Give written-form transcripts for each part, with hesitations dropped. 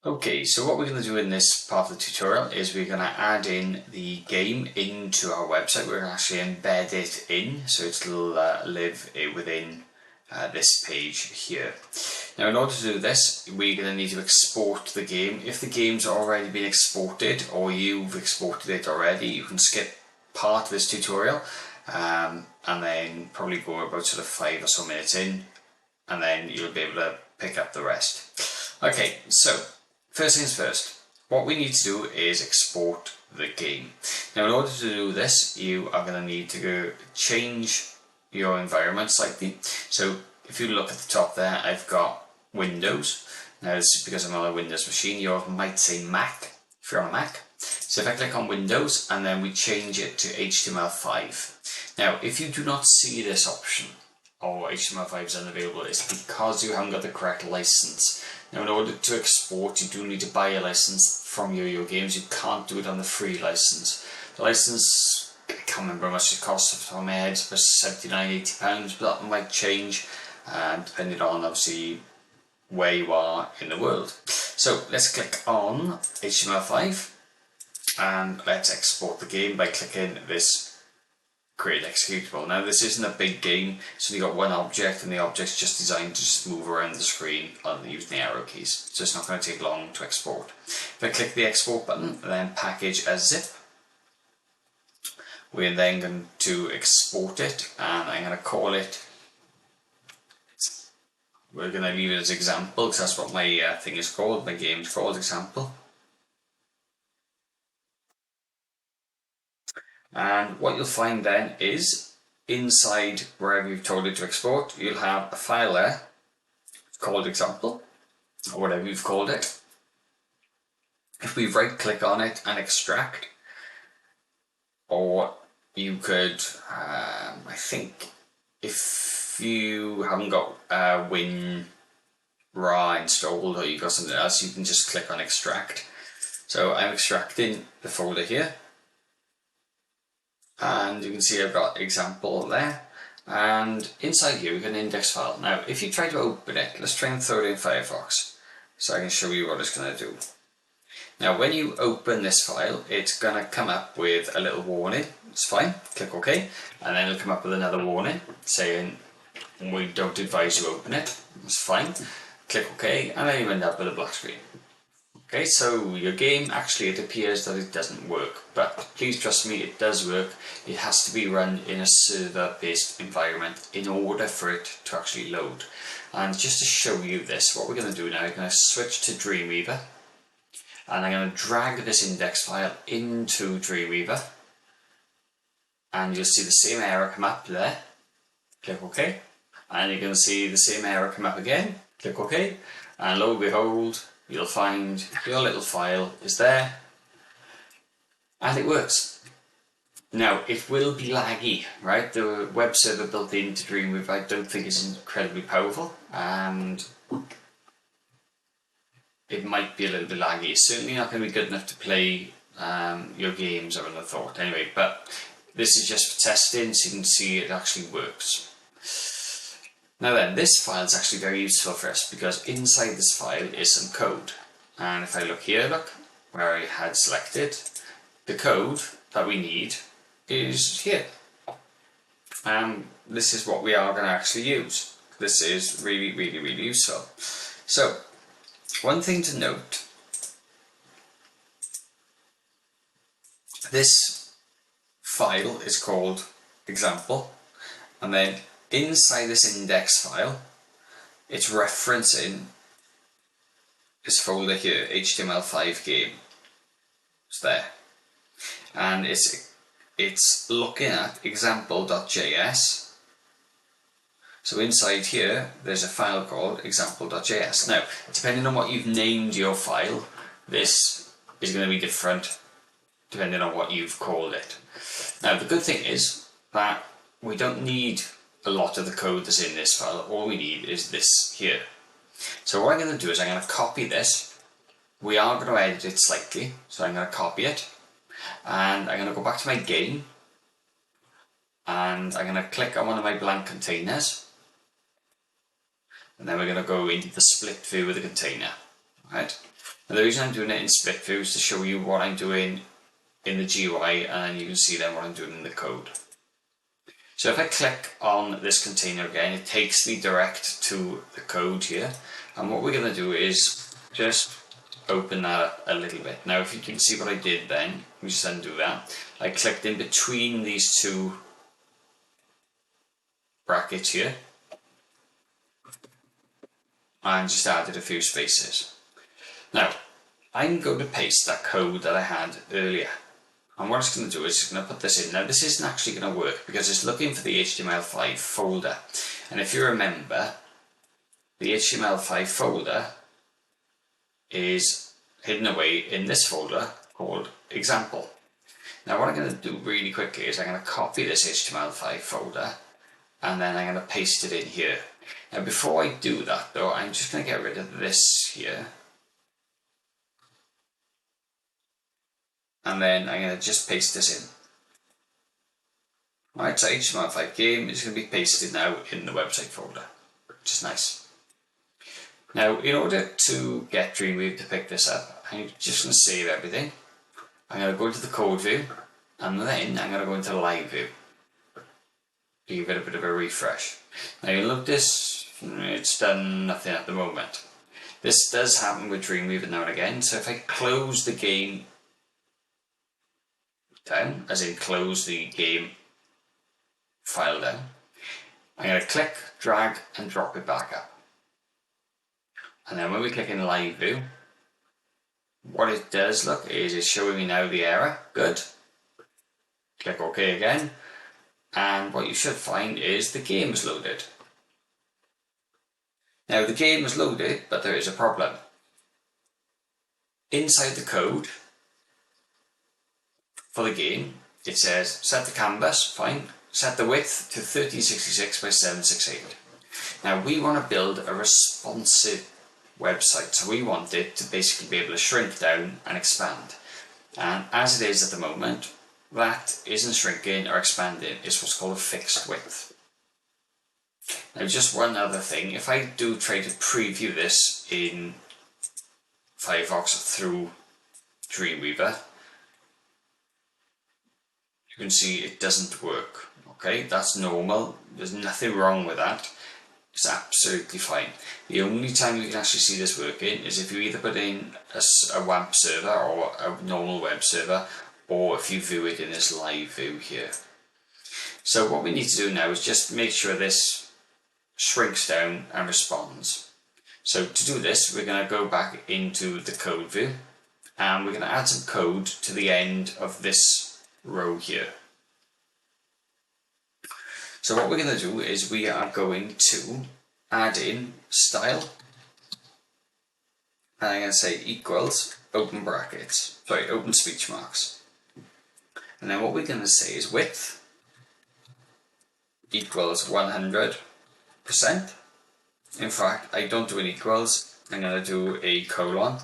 Okay, so what we're going to do in this part of the tutorial is we're going to add in the game into our website. We're going to actually embed it in, so it'll live within this page here. Now in order to do this, we're going to need to export the game. If the game's already been exported or you've exported it already, you can skip part of this tutorial and then probably go about sort of 5 or so minutes in, and then you'll be able to pick up the rest. Okay, so first things first, what we need to do is export the game. Now in order to do this, you are going to need to go change your environment slightly. So if you look at the top there, I've got Windows. Now this is because I'm on a Windows machine. You might say Mac if you're on a Mac. So if I click on Windows and then we change it to HTML5. Now if you do not see this option, or HTML5 is unavailable, it's because you haven't got the correct license. Now in order to export, you do need to buy a license from your games. You can't do it on the free license. The license, I can't remember how much it costs off the top of my head, it's about £79–80, but that might change depending on obviously where you are in the world. So let's click on HTML5 and let's export the game by clicking this create executable. Now this isn't a big game, so you've got one object and the object's just designed to just move around the screen using the arrow keys, so it's not going to take long to export. If I click the export button and then package as zip, we're then going to export it, and I'm going to call it, we're going to leave it as example because that's what my thing is called, my game's called example. And what you'll find then is inside wherever you've told it to export, you'll have a file there called example or whatever you've called it. If we right click on it and extract, or you could, I think if you haven't got WinRAR installed or you've got something else, you can just click on extract. So I'm extracting the folder here. And you can see I've got example there, and inside here we've got an index file. Now if you try to open it, let's try and throw it in Firefox so I can show you what it's going to do. Now when you open this file, it's going to come up with a little warning. It's fine, click OK, and then it'll come up with another warning saying we don't advise you open it. It's fine, click OK, and then you end up with a black screen. Okay, so your game, actually it appears that it doesn't work, but please trust me, it does work. It has to be run in a server-based environment in order for it to actually load. And just to show you this, what we're going to do now, I'm going to switch to Dreamweaver, and I'm going to drag this index file into Dreamweaver, and you'll see the same error come up there. Click OK, and you're going to see the same error come up again. Click OK, and lo and behold, you'll find your little file is there and it works. Now it will be laggy, right? The web server built into Dreamweaver I don't think is incredibly powerful, and it might be a little bit laggy. It's certainly not going to be good enough to play your games, I would have thought anyway, but this is just for testing so you can see it actually works. Now then, this file is actually very useful for us because inside this file is some code. And if I look here, look, where I had selected, the code that we need is here. This is what we are going to actually use. This is really, really, really useful. So, one thing to note, this file is called example, and then inside this index file, it's referencing this folder here, HTML5 game. It's there, and it's looking at example.js. So inside here, there's a file called example.js. Now, depending on what you've named your file, this is going to be different depending on what you've called it. Now, the good thing is that we don't need a lot of the code that's in this file. All we need is this here. So what I'm going to do is I'm going to copy this. We are going to edit it slightly, so I'm going to copy it, and I'm going to go back to my game, and I'm going to click on one of my blank containers, and then we're going to go into the split view of the container. Right? Now the reason I'm doing it in split view is to show you what I'm doing in the GUI, and you can see then what I'm doing in the code. So if I click on this container again, it takes me direct to the code here, and what we're going to do is just open that up a little bit. Now if you can see what I did then, let me just undo that. I clicked in between these two brackets here and just added a few spaces. Now I'm going to paste that code that I had earlier, and what it's going to do is it's going to put this in. Now this isn't actually going to work because it's looking for the HTML5 folder, and if you remember, the HTML5 folder is hidden away in this folder called example. Now what I'm going to do really quickly is I'm going to copy this HTML5 folder and then I'm going to paste it in here. Now before I do that though, I'm just going to get rid of this here, and then I'm going to just paste this in. Alright, so HTML5 game is going to be pasted now in the website folder, which is nice. Now in order to get Dreamweaver to pick this up, I'm just going to save everything. I'm going to go into the code view, and then I'm going to go into live view to give it a bit of a refresh. Now you'll notice it's done nothing at the moment. This does happen with Dreamweaver now and again, so if I close the game down, as in close the game file down, I'm going to click, drag and drop it back up. And then when we click in live view, what it does look is it's showing me now the error. Good. Click OK again, and what you should find is the game is loaded. Now the game is loaded, but there is a problem. Inside the code for the game, it says set the canvas, fine, set the width to 1366 by 768. Now we want to build a responsive website, so we want it to basically be able to shrink down and expand, and as it is at the moment, that isn't shrinking or expanding. It's what's called a fixed width. Now just one other thing, if I do try to preview this in Firefox through Dreamweaver, you can see it doesn't work. Okay, that's normal, there's nothing wrong with that. It's absolutely fine. The only time you can actually see this working is if you either put in a WAMP server or a normal web server, or if you view it in this live view here. So what we need to do now is just make sure this shrinks down and responds. So to do this, we're going to go back into the code view, and we're going to add some code to the end of this row here. So what we're going to do is we are going to add in style, and I'm going to say equals open brackets, sorry, open speech marks. And then what we're going to say is width equals 100%. In fact, I don't do an equals, I'm going to do a colon,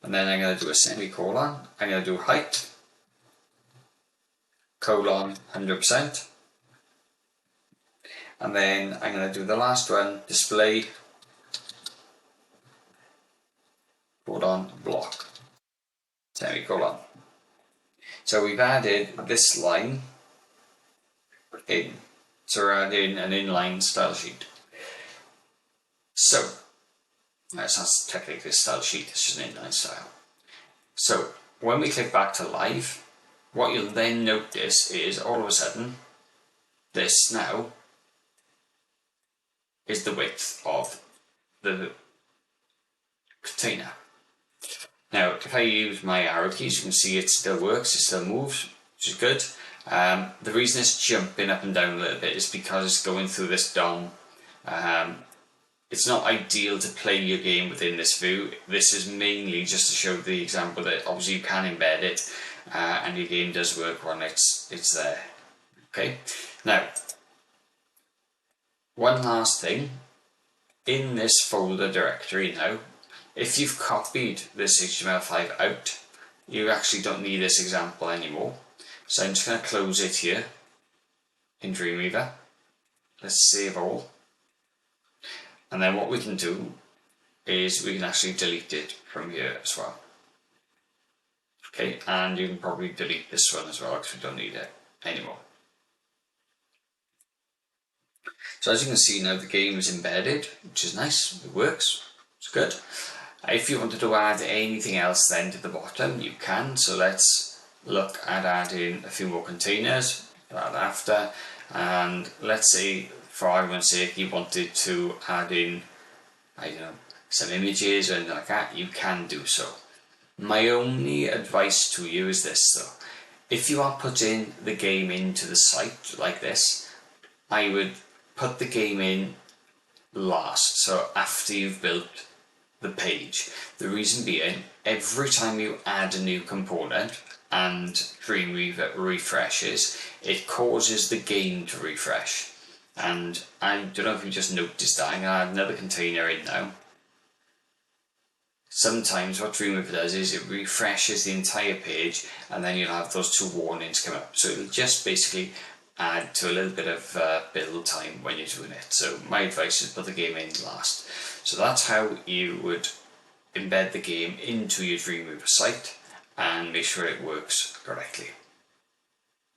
and then I'm going to do a semicolon. I'm going to do height colon 100%, and then I'm going to do the last one, display colon block semicolon. So we've added this line in, so we're adding an inline style sheet. So that's not technically a style sheet, it's just an inline style. So when we click back to live, what you'll then notice is all of a sudden this now is the width of the container. Now if I use my arrow keys, you can see it still works, it still moves, which is good. The reason it's jumping up and down a little bit is because it's going through this DOM. It's not ideal to play your game within this view. This is mainly just to show the example that obviously you can embed it, and your game does work when it's there. Okay. Now, one last thing, in this folder directory now, if you've copied this HTML5 out, you actually don't need this example anymore. So I'm just going to close it here in Dreamweaver. Let's save all. And then what we can do is we can actually delete it from here as well. Okay, and you can probably delete this one as well because we don't need it anymore. So as you can see now, the game is embedded, which is nice, it works, it's good. If you wanted to add anything else then to the bottom, you can. So let's look at adding a few more containers that after, and let's say for argument's sake you wanted to add in, I don't know, some images or anything like that, you can do so. My only advice to you is this though: if you are putting the game into the site like this, I would put the game in last, so after you've built the page. The reason being, every time you add a new component and Dreamweaver refreshes, it causes the game to refresh. And I don't know if you just noticed that. I'm going to add another container in now. Sometimes what Dreamweaver does is it refreshes the entire page, and then you'll have those two warnings come up. So it'll just basically add to a little bit of build time when you're doing it. So my advice is put the game in last. So that's how you would embed the game into your Dreamweaver site and make sure it works correctly.